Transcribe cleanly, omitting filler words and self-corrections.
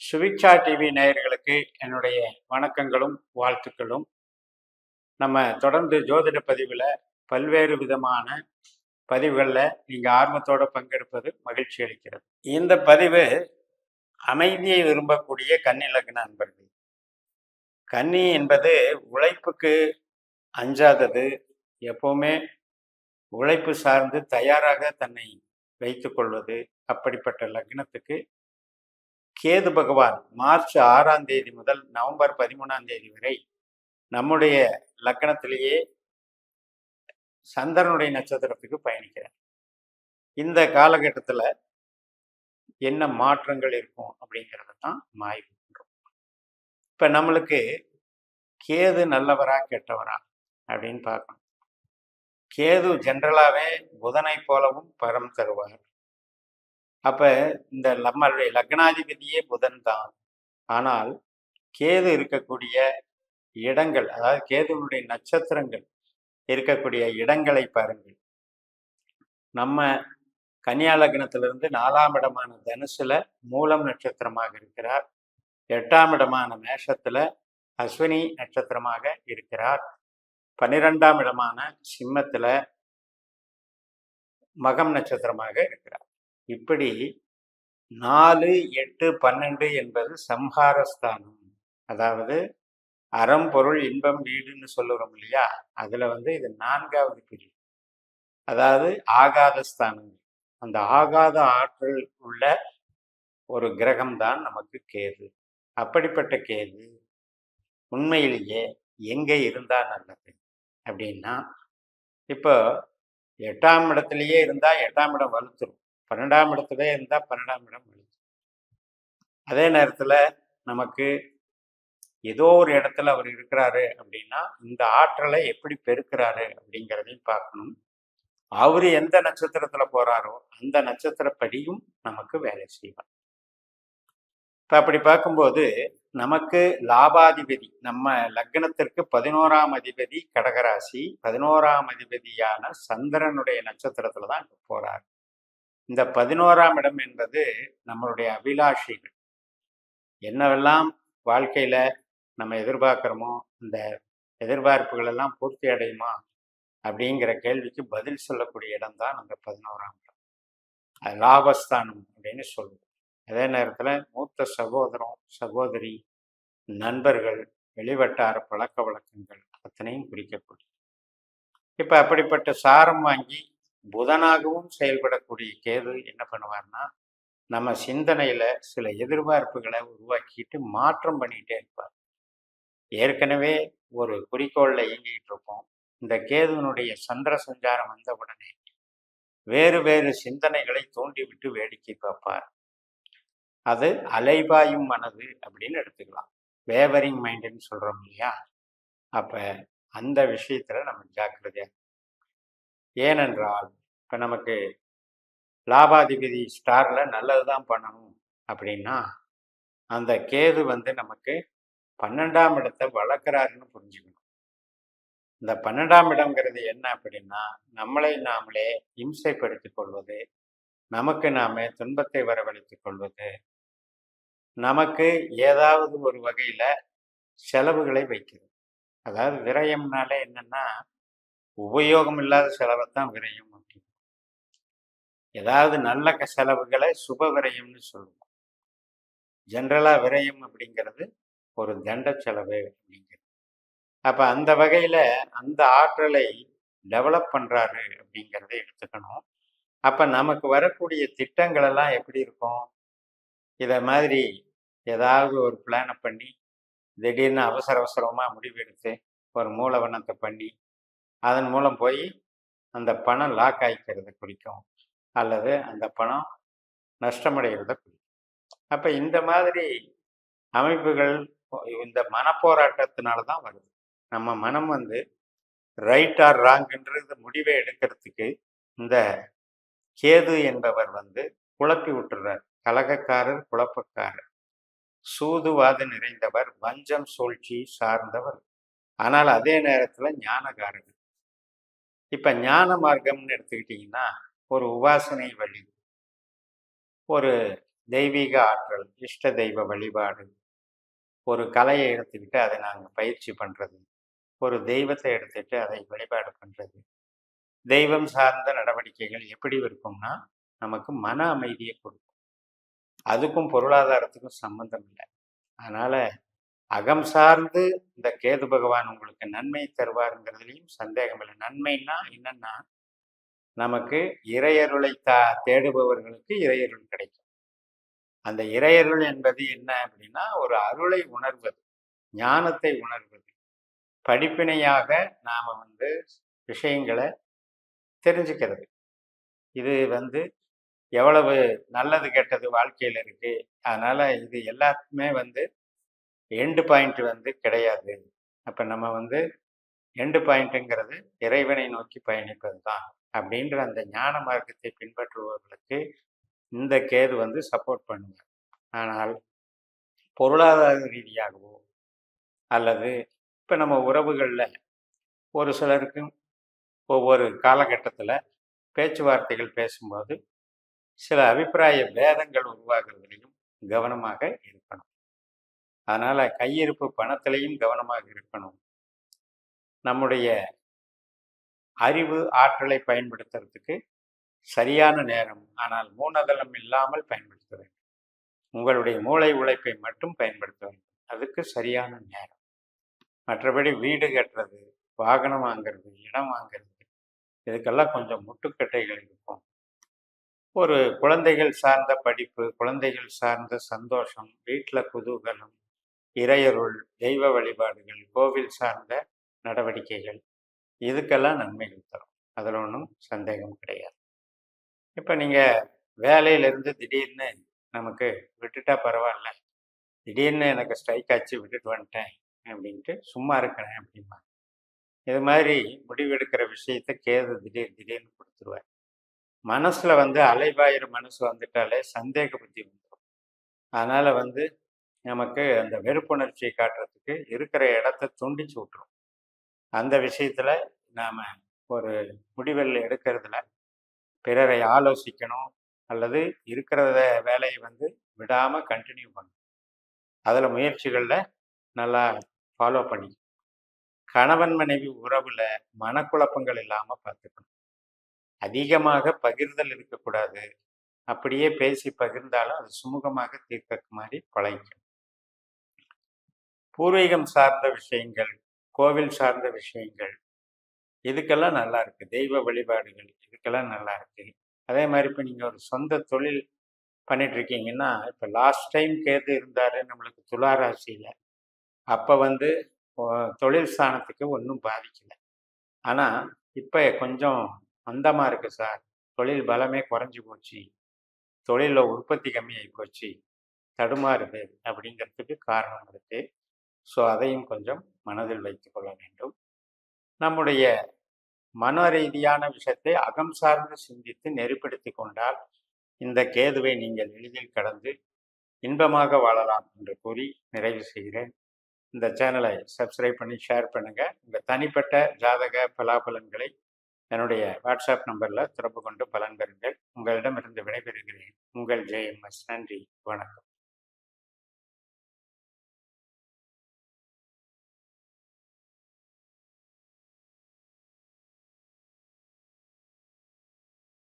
சுவிக்ஷா TV நேயர்களுக்கு என்னுடைய வணக்கங்களும் வாழ்த்துக்களும். நம்ம தொடர்ந்து ஜோதிட பதிவில் பல்வேறு விதமான பதிவுகளில் நீங்கள் ஆர்வத்தோடு பங்கெடுப்பது மகிழ்ச்சி அளிக்கிறது. இந்த பதிவு அமைதியை விரும்பக்கூடிய கன்னி லக்ன நண்பர்கள். கன்னி என்பது உழைப்புக்கு அஞ்சாதது, எப்பவுமே உழைப்பு சார்ந்து தயாராக தன்னை வைத்துக் கொள்வது. அப்படிப்பட்ட லக்னத்துக்கு கேது பகவான் மார்ச் 6ஆம் தேதி முதல் நவம்பர் 13ஆம் தேதி வரை நம்முடைய லக்னத்திலேயே சந்திரனுடைய நட்சத்திரத்துக்கு பயணிக்கிறார். இந்த காலகட்டத்தில் என்ன மாற்றங்கள் இருக்கும் அப்படிங்கிறத தான் ஆய்வு பண்றோம். இப்போ நம்மளுக்கு கேது நல்லவரா கெட்டவரா அப்படின்னு பார்க்கணும். கேது ஜென்ரலாகவே புதனை போலவும் பரம் தருவார். அப்போ இந்த நம்மளுடைய லக்னாதிபதியே புதன் தான். ஆனால் கேது இருக்கக்கூடிய இடங்கள், அதாவது கேதுனுடைய நட்சத்திரங்கள் இருக்கக்கூடிய இடங்களை பாருங்கள். நம்ம கன்னியா லக்னத்திலிருந்து 4ஆம் இடமான தனுசுல மூலம் நட்சத்திரமாக இருக்கிறார். 8ஆம் இடமான மேஷத்துல அஸ்வினி நட்சத்திரமாக இருக்கிறார். 12ஆம் இடமான சிம்மத்துல மகம் நட்சத்திரமாக இருக்கிறார். இப்படி 4, 8, 12 என்பது சம்ஹாரஸ்தானம். அதாவது அறம், பொருள், இன்பம், வீடுன்னு சொல்லுறோம் இல்லையா, அதுல இது 4வது பிரிவு. அதாவது ஆகாத ஸ்தானங்கள். அந்த ஆகாத ஆற்றல் உள்ள ஒரு கிரகம்தான் நமக்கு கேது. அப்படிப்பட்ட கேது உண்மையிலேயே எங்கே இருந்தா நல்லது அப்படின்னா, இப்போ 8ஆம் இடத்துலயே இருந்தா 8ஆம் இடம் வலுத்துரும். 12ஆம் இடத்துலயே இருந்தா 12ஆம் இடம் வலுத்துரும். அதே நேரத்துல நமக்கு ஏதோ ஒரு இடத்துல அவர் இருக்கிறாரு அப்படின்னா இந்த ஆற்றலை எப்படி பெருக்கிறாரு அப்படிங்கிறதையும் பார்க்கணும். அவரு எந்த நட்சத்திரத்துல போறாரோ அந்த நட்சத்திரப்படியும் நமக்கு வேலை செய்வார். இப்ப அப்படி பார்க்கும்போது நமக்கு லாபாதிபதி, நம்ம லக்னத்திற்கு 11ஆம் அதிபதி கடகராசி, 11ஆம் அதிபதியான சந்திரனுடைய நட்சத்திரத்துல தான் போறார். இந்த 11ஆம் இடம் என்பது நம்மளுடைய அபிலாஷைகள். என்னவெல்லாம் வாழ்க்கையில நம்ம எதிர்பார்க்கிறோமோ அந்த எதிர்பார்ப்புகள் எல்லாம் பூர்த்தி அடையுமா அப்படிங்கிற கேள்விக்கு பதில் சொல்லக்கூடிய இடம் தான் அந்த 11ஆம் இடம். அது லாபஸ்தானம் அப்படின்னு சொல்லுவோம். அதே நேரத்தில் மூத்த சகோதரம், சகோதரி, நண்பர்கள், வெளிவட்டார பழக்க வழக்கங்கள் அத்தனையும் குறிக்கக்கூடிய. இப்போ அப்படிப்பட்ட சாரம் வாங்கி புதனாகவும் செயல்படக்கூடிய கேது என்ன பண்ணுவார்னா, நம்ம சிந்தனையில சில எதிர்பார்ப்புகளை உருவாக்கிட்டு மாற்றம் பண்ணிக்கிட்டே இருப்பார். ஏற்கனவே ஒரு குறிக்கோளில் இயங்கிட்டு இருப்போம். இந்த கேதுவனுடைய சந்திர சஞ்சாரம் வந்த உடனே வேறு வேறு சிந்தனைகளை தூண்டிவிட்டு வேடிக்கை பார்ப்பார். அது அலைபாயும் மனது அப்படின்னு எடுத்துக்கலாம். வேவரிங் மைண்டுன்னு சொல்றோம் இல்லையா. அப்ப அந்த விஷயத்துல நம்ம ஜாக்கிரதையா. ஏனென்றால் இப்ப நமக்கு லாபாதிபதி ஸ்டார்ல நல்லதுதான் பண்ணணும் அப்படின்னா அந்த கேது நமக்கு 12ஆம் இடத்தை வளர்க்குறாருன்னு புரிஞ்சுக்கணும். இந்த 12ஆம் இடம்ங்கிறது என்ன அப்படின்னா, நம்மளை நாமளே இம்சைப்படுத்திக் கொள்வது, நமக்கு நாமே துன்பத்தை வரவழைத்துக் கொள்வது, நமக்கு ஏதாவது ஒரு வகையில செலவுகளை வைக்கிறது. அதாவது விரயம்னாலே என்னன்னா, உபயோகம் இல்லாத செலவைத்தான் விரயம் அப்படின்னு. ஏதாவது நல்ல செலவுகளை சுப விரயம்னு சொல்லுவோம். ஜென்ரலா விரயம் அப்படிங்கிறது ஒரு தண்ட செலவு அப்படிங்கிறது. அப்ப அந்த வகையில அந்த ஆற்றலை டெவலப் பண்றாரு அப்படிங்கிறத எடுத்துக்கணும். அப்ப நமக்கு வரக்கூடிய திட்டங்கள் எல்லாம் எப்படி இருக்கும்? இத மாதிரி ஏதாவது ஒரு பிளானை பண்ணி திடீர்னு அவசர அவசரமா முடிவெடுத்து ஒரு மூலவனத்தை பண்ணி அதன் மூலம் போய் அந்த பணம் லாக் ஆகிக்கிறத குறிக்கும், அல்லது அந்த பணம் நஷ்டமடைகிறத குறிக்கும். அப்ப இந்த மாதிரி அமைப்புகள் இந்த மனப்போராட்டத்தினால தான் வருது. நம்ம மனம் ரைட் ஆர் ராங்ன்றது முடிவை எடுக்கிறதுக்கு இந்த கேது என்பவர் குழப்பி விட்டுறார். கலகக்காரர், குழப்பக்காரர், சூதுவாது நிறைந்தவர், வஞ்சம் சூழ்ச்சி சார்ந்தவர். ஆனால் அதே நேரத்துல ஞானகாரர். இப்ப ஞான மார்க்கம்னு எடுத்துக்கிட்டீங்கன்னா ஒரு உபாசனை வழி, ஒரு தெய்வீக ஆற்றல், இஷ்ட தெய்வ வழிபாடு, ஒரு கலையை எடுத்துக்கிட்டு அதை நாங்கள் பயிற்சி பண்ணுறது, ஒரு தெய்வத்தை எடுத்துட்டு அதை வழிபாடு பண்ணுறது, தெய்வம் சார்ந்த நடவடிக்கைகள் எப்படி இருக்கும்னா நமக்கு மன அமைதியை கொடுக்கும். அதுக்கும் பொருளாதாரத்துக்கும் சம்பந்தம் இல்லை. அதனால அகம் சார்ந்து இந்த கேது பகவான் உங்களுக்கு நன்மை தருவாருங்கிறதுலையும் சந்தேகம் இல்லை. நன்மைன்னா என்னன்னா, நமக்கு இறையருளை தேடுபவர்களுக்கு இறையருள் கிடைக்கும். அந்த இறையருள் என்பது என்ன அப்படின்னா, ஒரு அருளை உணர்வது, ஞானத்தை உணர்வது, படிப்பினையாக நாம விஷயங்களை தெரிஞ்சுக்கிறது. இது எவ்வளவு நல்லது கெட்டது வாழ்க்கையில் இருக்கு. அதனால இது எல்லாத்துக்குமே எண்டு பாயிண்ட் கிடையாது. அப்ப நம்ம எண்டு பாயிண்ட்டுங்கிறது இறைவனை நோக்கி பயணிப்பது தான் அப்படின்ற அந்த ஞான மார்க்கத்தை பின்பற்றுபவர்களுக்கு இந்த கேது சப்போர்ட் பண்ணுவார். ஆனால் பொருளாதார ரீதியாகவோ அல்லது இப்போ நம்ம உறவுகளில் ஒரு சிலருக்கும் ஒவ்வொரு காலகட்டத்தில் பேச்சுவார்த்தைகள் பேசும்போது சில அபிப்பிராய பேதங்கள் உருவாகிறதுலையும் கவனமாக இருக்கணும். அதனால கையிருப்பு பணத்திலையும் கவனமாக இருக்கணும். நம்முடைய அறிவு ஆற்றலை பயன்படுத்துறதுக்கு சரியான நேரம், ஆனால் மூலதனம் இல்லாமல் பயன்படுத்த வேண்டும். உங்களுடைய மூளை உழைப்பை மட்டும் பயன்படுத்த வேண்டும். அதுக்கு சரியான நேரம். மற்றபடி வீடு கட்டுறது, வாகனம் வாங்கிறது, இடம் வாங்கிறது, இதுக்கெல்லாம் கொஞ்சம் முட்டுக்கட்டைகள் இருக்கும். ஒரு குழந்தைகள் சார்ந்த படிப்பு, குழந்தைகள் சார்ந்த சந்தோஷம், வீட்டில் குதூகலம், இறையருள், தெய்வ வழிபாடுகள், கோவில் சார்ந்த நடவடிக்கைகள், இதுக்கெல்லாம் நன்மைகள் தரும். அதில் ஒன்றும் சந்தேகம் கிடையாது. இப்போ நீங்கள் வேலையிலேருந்து திடீர்னு நமக்கு விட்டுட்டா பரவாயில்ல, திடீர்னு எனக்கு ஸ்ட்ரைக் ஆச்சு விட்டுட்டு வந்துட்டேன் அப்படின்ட்டு சும்மா இருக்கிறேன் அப்படிமா. இது மாதிரி முடிவெடுக்கிற விஷயத்த கேது திடீர்னு கொடுத்துருவார். மனசில் அலைபாயிற மனசு வந்துட்டாலே சந்தேக புத்தி வந்துடும். அதனால் நமக்கு அந்த வெறுப்புணர்ச்சியை காட்டுறதுக்கு இருக்கிற இடத்த துண்டிச்சு விட்டுரும். அந்த விஷயத்தில் நாம் ஒரு முடிவில் எடுக்கிறதுல பிறரை ஆலோசிக்கணும், அல்லது இருக்கிற வேலையை விடாமல் கண்டினியூ பண்ணணும். அதில் முயற்சிகளில் நல்லா ஃபாலோ பண்ணி கணவன் மனைவி உறவில் மனக்குழப்பங்கள் இல்லாமல் பார்த்துக்கணும். அதிகமாக பகிர்தல் இருக்கக்கூடாது. அப்படியே பேசி பகிர்ந்தாலும் அது சுமூகமாக தீர்க்க மாதிரி பழகிக்கணும். பூர்வீகம் சார்ந்த விஷயங்கள், கோவில் சார்ந்த விஷயங்கள், இதுக்கெல்லாம் நல்லா இருக்கு. தெய்வ வழிபாடுகள், இதுக்கெல்லாம் நல்லா இருக்கு. அதே மாதிரி இப்போ நீங்கள் ஒரு சொந்த தொழில் பண்ணிட்டு இருக்கீங்கன்னா, இப்போ லாஸ்ட் டைம் கேது இருந்தாரு நம்மளுக்கு துளாராசியில், அப்போ தொழில் ஸ்தானத்துக்கு ஒன்றும் பாதிக்கலை. ஆனால் இப்போ கொஞ்சம் மந்தமாக இருக்குது சார், தொழில் பலமே குறைஞ்சி போச்சு, தொழிலில் உற்பத்தி கம்மியாகி போச்சு, தடுமாறுது அப்படிங்கிறதுக்கு காரணம் இருக்குது. ஸோ அதையும் கொஞ்சம் மனதில் வைத்து கொள்ள வேண்டும். நம்முடைய மன ரீதியான விஷயத்தை அகம் சார்ந்து சிந்தித்து நெறிப்படுத்தி கொண்டால் இந்த கேதுவை நீங்கள் எளிதில் கடந்து இன்பமாக வாழலாம் என்று கூறி நிறைவு செய்கிறேன். இந்த சேனலை சப்ஸ்கிரைப் பண்ணி ஷேர் பண்ணுங்கள். உங்கள் தனிப்பட்ட ஜாதக பலாபலன்களை என்னுடைய வாட்ஸ்அப் நம்பரில் தொடர்பு கொண்டு பலன் பெறுங்கள். உங்களிடமிருந்து விடைபெறுகிறேன். உங்கள் JMS. நன்றி, வணக்கம்.